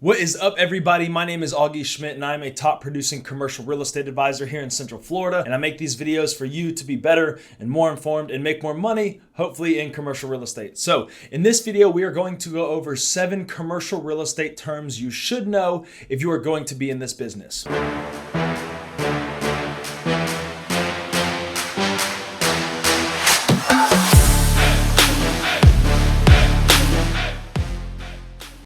What is up, everybody? My name is Augie Schmidt, and I'm a top producing commercial real estate advisor here in Central Florida. And I make these videos for you to be better and more informed and make more money, hopefully in commercial real estate. So in this video, we are going to go over 7 commercial real estate terms you should know if you are going to be in this business.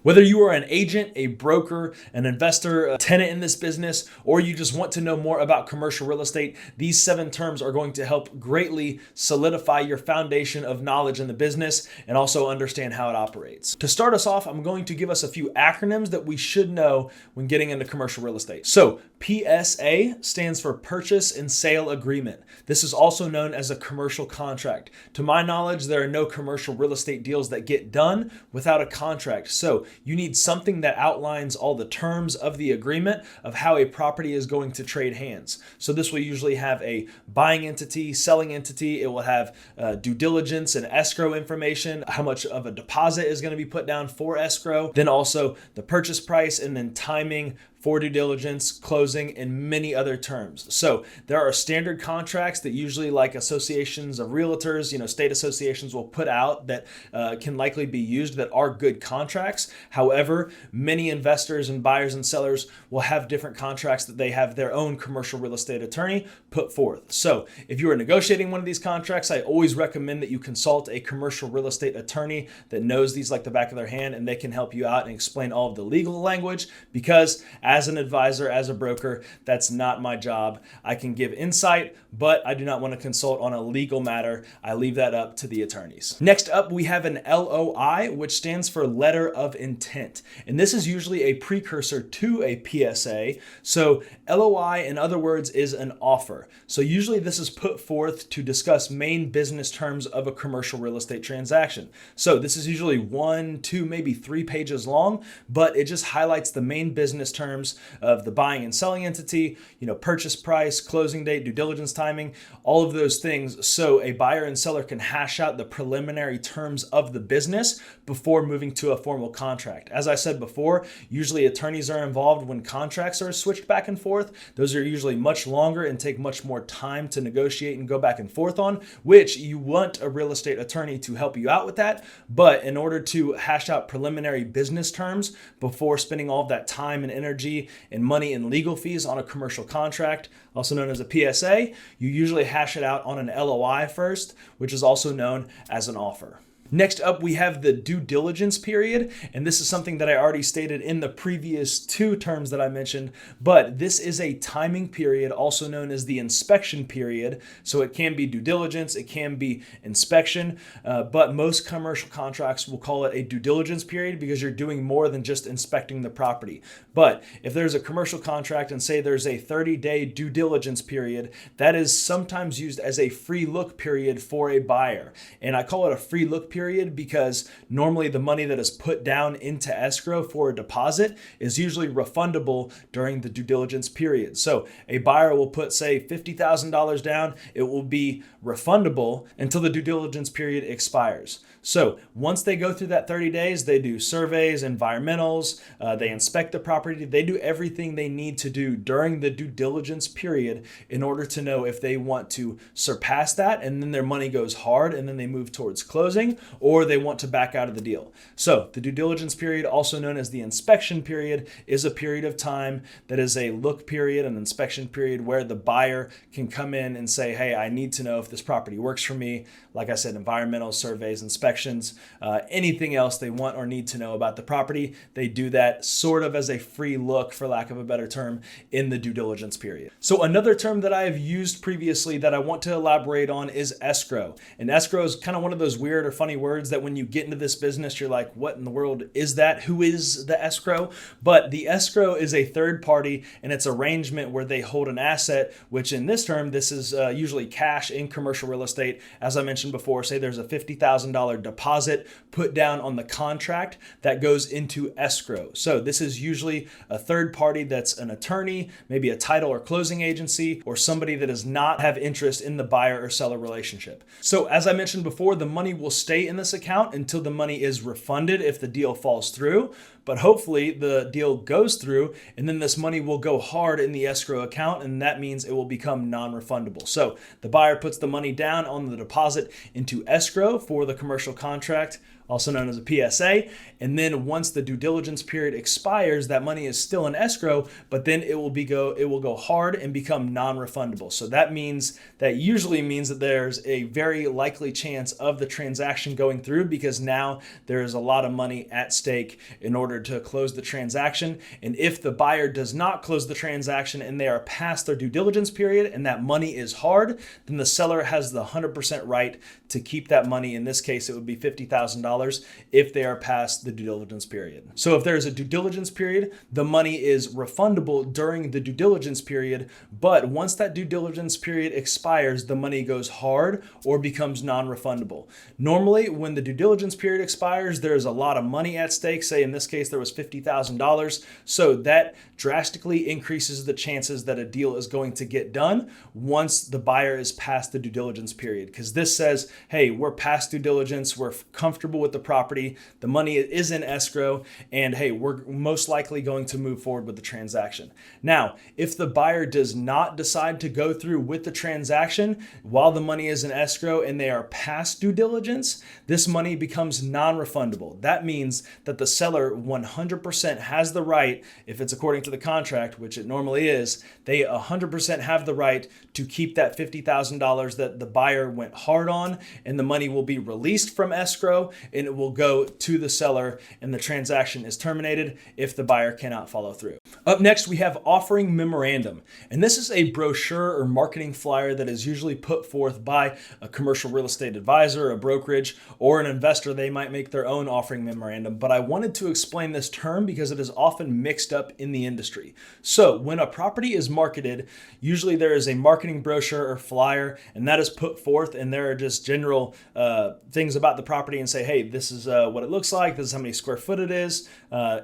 Whether you are an agent, a broker, an investor, a tenant in this business, or you just want to know more about commercial real estate, these 7 terms are going to help greatly solidify your foundation of knowledge in the business and also understand how it operates. To start us off, I'm going to give us a few acronyms that we should know when getting into commercial real estate. So PSA stands for Purchase and Sale Agreement. This is also known as a commercial contract. To my knowledge, there are no commercial real estate deals that get done without a contract. So you need something that outlines all the terms of the agreement of how a property is going to trade hands. So this will usually have a buying entity, selling entity. It will have due diligence and escrow information, how much of a deposit is going to be put down for escrow, then also the purchase price, and then timing for due diligence, closing, and many other terms. So there are standard contracts that usually, like associations of realtors, state associations will put out that can likely be used that are good contracts. However, many investors and buyers and sellers will have different contracts that they have their own commercial real estate attorney put forth. So if you are negotiating one of these contracts, I always recommend that you consult a commercial real estate attorney that knows these like the back of their hand, and they can help you out and explain all of the legal language, because as an advisor, as a broker, that's not my job. I can give insight, but I do not want to consult on a legal matter. I leave that up to the attorneys. Next up, we have an LOI, which stands for Letter of Intent. And this is usually a precursor to a PSA. So LOI, in other words, is an offer. So usually this is put forth to discuss main business terms of a commercial real estate transaction. So this is usually 1, 2, maybe 3 pages long, but it just highlights the main business terms of the buying and selling entity, purchase price, closing date, due diligence timing, all of those things. So a buyer and seller can hash out the preliminary terms of the business before moving to a formal contract. As I said before, usually attorneys are involved when contracts are switched back and forth. Those are usually much longer and take much more time to negotiate and go back and forth on, which you want a real estate attorney to help you out with that. But in order to hash out preliminary business terms before spending all of that time and energy and money and legal fees on a commercial contract, also known as a PSA, you usually hash it out on an LOI first, which is also known as an offer. Next up, we have the due diligence period, and this is something that I already stated in the previous 2 terms that I mentioned, but this is a timing period, also known as the inspection period. So it can be due diligence, it can be inspection, but most commercial contracts will call it a due diligence period because you're doing more than just inspecting the property. But if there's a commercial contract and say there's a 30-day due diligence period, that is sometimes used as a free look period for a buyer. And I call it a free look period because normally the money that is put down into escrow for a deposit is usually refundable during the due diligence period. So a buyer will put, say, $50,000 down. It will be refundable until the due diligence period expires. So once they go through that 30 days, they do surveys, environmentals, they inspect the property, they do everything they need to do during the due diligence period in order to know if they want to surpass that and then their money goes hard and then they move towards closing, or they want to back out of the deal. So the due diligence period, also known as the inspection period, is a period of time that is a look period, an inspection period where the buyer can come in and say, hey, I need to know if this property works for me. Like I said, environmental surveys, inspections, anything else they want or need to know about the property, they do that sort of as a free look, for lack of a better term, in the due diligence period. So another term that I have used previously that I want to elaborate on is escrow. And escrow is kind of one of those weird or funny words that when you get into this business, you're like, what in the world is that? Who is the escrow? But the escrow is a third party, and it's arrangement where they hold an asset, which in this term, this is usually cash in commercial real estate. As I mentioned before, say there's a $50,000 deposit put down on the contract that goes into escrow. So this is usually a third party that's an attorney, maybe a title or closing agency, or somebody that does not have interest in the buyer or seller relationship. So as I mentioned before, the money will stay in this account until the money is refunded if the deal falls through. but hopefully the deal goes through, and then this money will go hard in the escrow account, and that means it will become non-refundable. So the buyer puts the money down on the deposit into escrow for the commercial contract, also known as a PSA. And then once the due diligence period expires, that money is still in escrow, but then it will go hard and become non-refundable. So that usually means that there's a very likely chance of the transaction going through, because now there is a lot of money at stake in order to close the transaction. And if the buyer does not close the transaction and they are past their due diligence period and that money is hard, then the seller has the 100% right to keep that money. In this case, it would be $50,000 if they are past the due diligence period. So if there's a due diligence period, the money is refundable during the due diligence period, but once that due diligence period expires, the money goes hard or becomes non-refundable. Normally, when the due diligence period expires, there's a lot of money at stake. Say in this case, there was $50,000. So that drastically increases the chances that a deal is going to get done once the buyer is past the due diligence period. Because this says, hey, we're past due diligence, we're comfortable with the property, the money is in escrow, and hey, we're most likely going to move forward with the transaction. Now, if the buyer does not decide to go through with the transaction while the money is in escrow and they are past due diligence, this money becomes non-refundable. That means that the seller 100% has the right, if it's according to the contract, which it normally is, they 100% have the right to keep that $50,000 that the buyer went hard on, and the money will be released from escrow and it will go to the seller, and the transaction is terminated if the buyer cannot follow through. Up next, we have offering memorandum. And this is a brochure or marketing flyer that is usually put forth by a commercial real estate advisor, a brokerage, or an investor. They might make their own offering memorandum, but I wanted to explain this term because it is often mixed up in the industry. So when a property is marketed, usually there is a marketing brochure or flyer, and that is put forth, and there are just general things about the property and say, hey, this is what it looks like, this is how many square foot it is,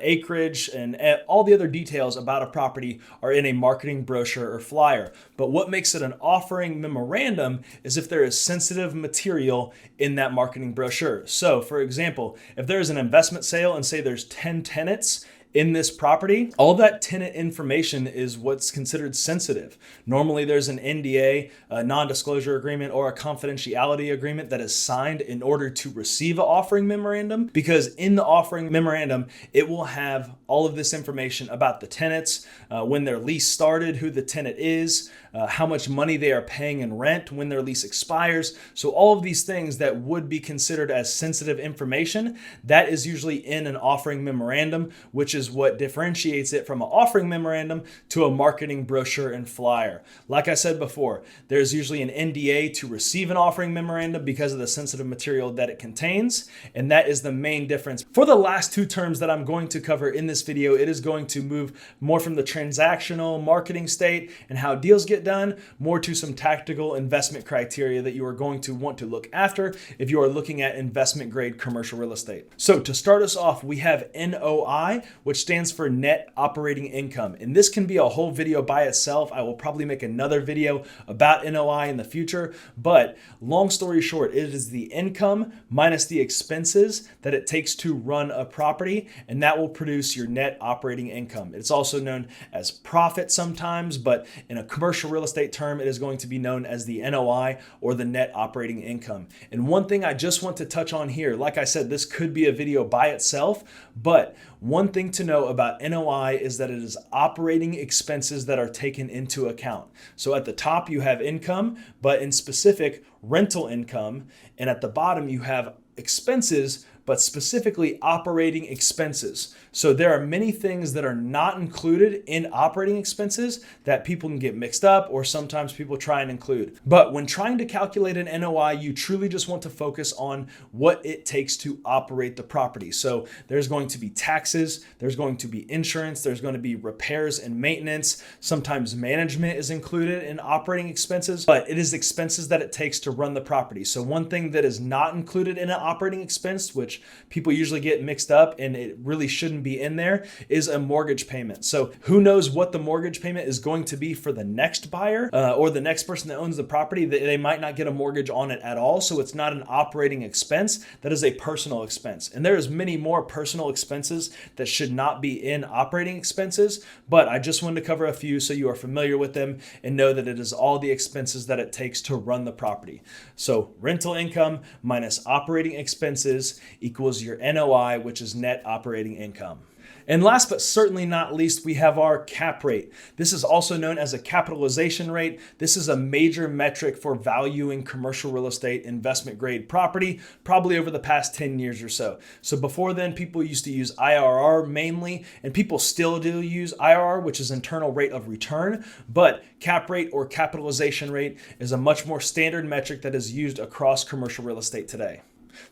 acreage, and all the other details about a property are in a marketing brochure or flyer. But what makes it an offering memorandum is if there is sensitive material in that marketing brochure. So for example, if there is an investment sale and say there's 10 tenants in this property, all that tenant information is what's considered sensitive. Normally there's an NDA, a non-disclosure agreement, or a confidentiality agreement that is signed in order to receive an offering memorandum, because in the offering memorandum, it will have all of this information about the tenants, when their lease started, who the tenant is, how much money they are paying in rent when their lease expires. So all of these things that would be considered as sensitive information, that is usually in an offering memorandum, which is what differentiates it from an offering memorandum to a marketing brochure and flyer. Like I said before, there's usually an NDA to receive an offering memorandum because of the sensitive material that it contains, and that is the main difference. For the last two terms that I'm going to cover in this video, it is going to move more from the transactional marketing state and how deals get done, more to some tactical investment criteria that you are going to want to look after if you are looking at investment grade commercial real estate. So to start us off, we have NOI, which stands for net operating income. And this can be a whole video by itself. I will probably make another video about NOI in the future, but long story short, it is the income minus the expenses that it takes to run a property, and that will produce your net operating income. It's also known as profit sometimes, but in a commercial real estate term, it is going to be known as the NOI, or the net operating income. And one thing I just want to touch on here, like I said, this could be a video by itself, but one thing to know about NOI is that it is operating expenses that are taken into account. So at the top you have income, but in specific rental income, and at the bottom you have expenses, but specifically operating expenses. So there are many things that are not included in operating expenses that people can get mixed up, or sometimes people try and include. But when trying to calculate an NOI, you truly just want to focus on what it takes to operate the property. So there's going to be taxes, there's going to be insurance, there's going to be repairs and maintenance. Sometimes management is included in operating expenses, but it is expenses that it takes to run the property. So one thing that is not included in an operating expense, which people usually get mixed up, and it really shouldn't shouldn't be in there is a mortgage payment. So who knows what the mortgage payment is going to be for the next buyer or the next person that owns the property. They might not get a mortgage on it at all. So it's not an operating expense. That is a personal expense. And there is many more personal expenses that should not be in operating expenses, but I just wanted to cover a few so you are familiar with them and know that it is all the expenses that it takes to run the property. So rental income minus operating expenses equals your NOI, which is net operating income. And last but certainly not least, we have our cap rate. This is also known as a capitalization rate. This is a major metric for valuing commercial real estate investment grade property, probably over the past 10 years or so. So before then, people used to use IRR mainly, and people still do use IRR, which is internal rate of return. But cap rate or capitalization rate is a much more standard metric that is used across commercial real estate today.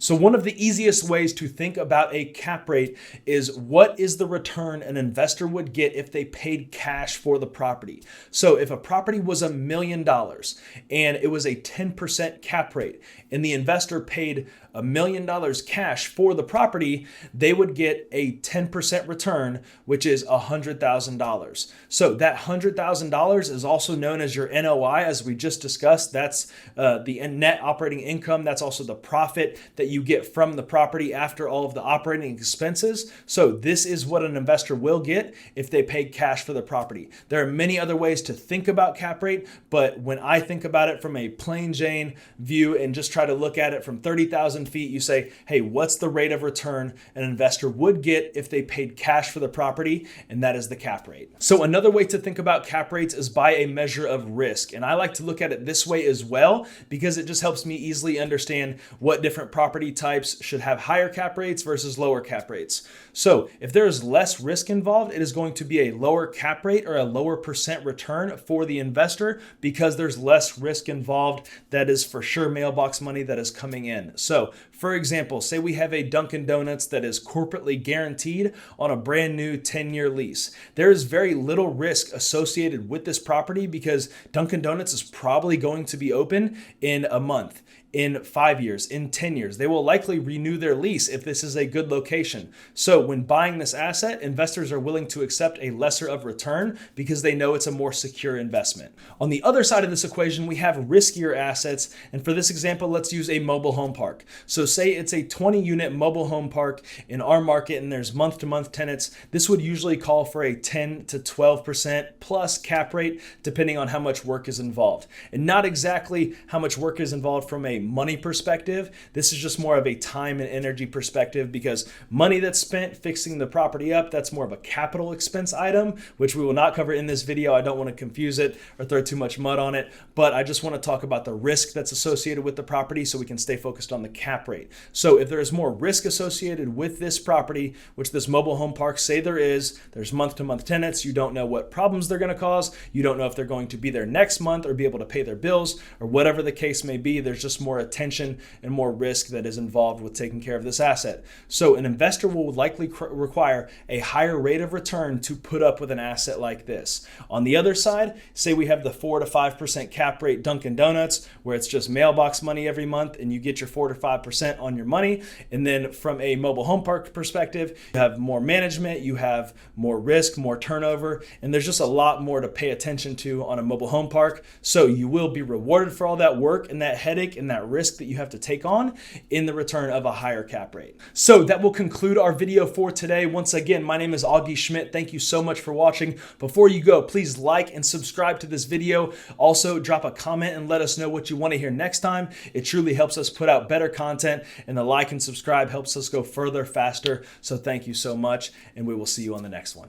So one of the easiest ways to think about a cap rate is what is the return an investor would get if they paid cash for the property. So if a property was $1 million and it was a 10% cap rate and the investor paid $1 million cash for the property, they would get a 10% return, which is $100,000. So that $100,000 is also known as your NOI, as we just discussed. That's the net operating income. That's also the profit that you get from the property after all of the operating expenses. So this is what an investor will get if they paid cash for the property. There are many other ways to think about cap rate, but when I think about it from a plain Jane view and just try to look at it from 30,000 feet, you say, hey, what's the rate of return an investor would get if they paid cash for the property? And that is the cap rate. So another way to think about cap rates is by a measure of risk. And I like to look at it this way as well, because it just helps me easily understand what different property types should have higher cap rates versus lower cap rates. So if there is less risk involved, it is going to be a lower cap rate or a lower percent return for the investor because there's less risk involved. That is for sure mailbox money that is coming in. So for example, say we have a Dunkin' Donuts that is corporately guaranteed on a brand new 10-year lease. There is very little risk associated with this property because Dunkin' Donuts is probably going to be open in a month, in 5 years, in 10 years. They will likely renew their lease if this is a good location. So when buying this asset, investors are willing to accept a lesser of return because they know it's a more secure investment. On the other side of this equation, we have riskier assets. And for this example, let's use a mobile home park. So say it's a 20-unit mobile home park in our market and there's month-to-month tenants. This would usually call for a 10 to 12% plus cap rate, depending on how much work is involved. And not exactly how much work is involved from a money perspective. This is just more of a time and energy perspective because money that's spent fixing the property up, that's more of a capital expense item, which we will not cover in this video. I don't want to confuse it or throw too much mud on it, but I just want to talk about the risk that's associated with the property so we can stay focused on the cap rate. So if there is more risk associated with this property, which this mobile home park say there's month-to-month tenants, you don't know what problems they're going to cause, you don't know if they're going to be there next month or be able to pay their bills or whatever the case may be. There's just more attention and more risk that is involved with taking care of this asset. So an investor will likely require a higher rate of return to put up with an asset like this. On the other side, say we have the 4 to 5% cap rate Dunkin' Donuts, where it's just mailbox money every month and you get your 4 to 5% on your money. And then from a mobile home park perspective, you have more management, you have more risk, more turnover, and there's just a lot more to pay attention to on a mobile home park. So you will be rewarded for all that work and that headache and that risk that you have to take on in the return of a higher cap rate. So that will conclude our video for today. Once again, my name is Augie Schmidt. Thank you so much for watching. Before you go, please like and subscribe to this video. Also, drop a comment and let us know what you want to hear next time. It truly helps us put out better content, and the like and subscribe helps us go further, faster. So thank you so much, and we will see you on the next one.